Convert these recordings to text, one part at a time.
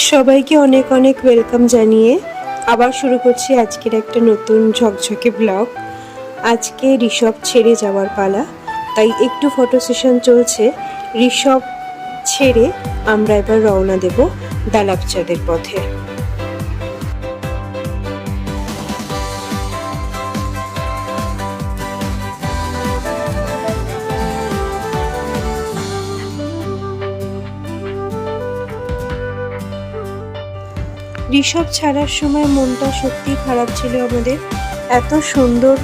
সবাইকে অনেক অনেক ওয়েলকাম জানিয়ে আবার শুরু করছি আজকের একটা নতুন ঝকঝকে ব্লগ। আজকে ঋষভ ছেড়ে যাওয়ার পালা, তাই একটু ফটো সেশন চলছে। ঋষভ ছেড়ে আমরা এবার রওনা দেব দালাবচাঁদের পথে। ঋষভ ছাড়ার সময় মনটা সত্যি খারাপ ছিল আমাদের। এত সুন্দর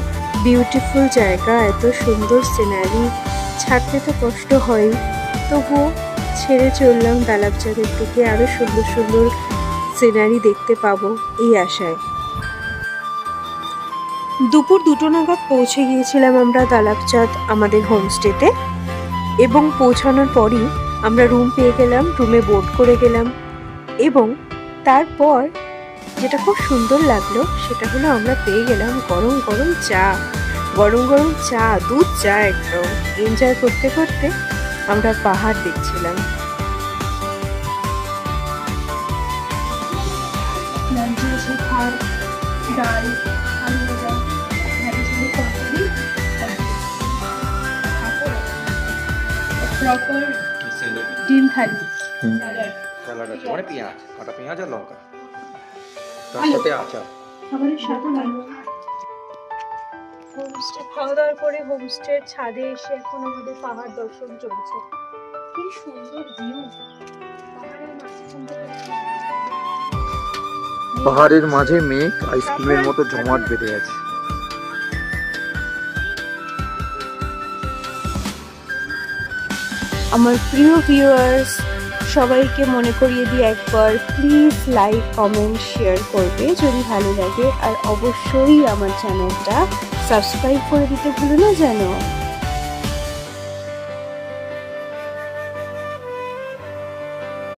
বিউটিফুল জায়গা, এত সুন্দর সিনারি, ছাড়তে তো কষ্ট হয়, তবুও ছেড়ে চললাম দালাবচাঁদের দিকে। আরও সুন্দর সুন্দর সিনারি দেখতে পাবো এই আশায়। দুপুর 2টো নাগাদ পৌঁছে গিয়েছিলাম আমরা দালাবচাঁদ আমাদের হোমস্টেতে, এবং পৌঁছানোর পরই আমরা রুম পেয়ে গেলাম, রুমে বোট করে গেলাম। এবং তারপর যেটা খুব সুন্দর লাগলো সেটা হলো আমরা পেয়ে গেলাম গরম গরম চা, দুধ চা। একদম এনজয় করতে করতে আমরা পাহাড় দেখছিলাম। ডাল, আলু ভাজা, প্রপার ডিম থালি, স্যালাড আছে, মানে পেঁয়াজ, কাটা পেঁয়াজ আর লঙ্কা, তার সাথে আচার। খাবারের সাথে হোমস্টে খাওয়া দাওয়ার পরে হোমস্টের ছাদে এসে এখন আমাদের পাহাড় দর্শন চলছে। কি সুন্দর ভিউ! পাহাড়ের মাঝে মেঘ আইসক্রিমের মতো জমাট বেঁধে আছে। আমার প্রিয় ভিউয়ার্স, সবাইকে মনে করিয়ে দিই একবার, প্লিজ লাইক, কমেন্ট, শেয়ার করবে যদি ভালো লাগে, আর অবশ্যই আমার চ্যানেলটা সাবস্ক্রাইব করে দিতে ভুলো না যেন।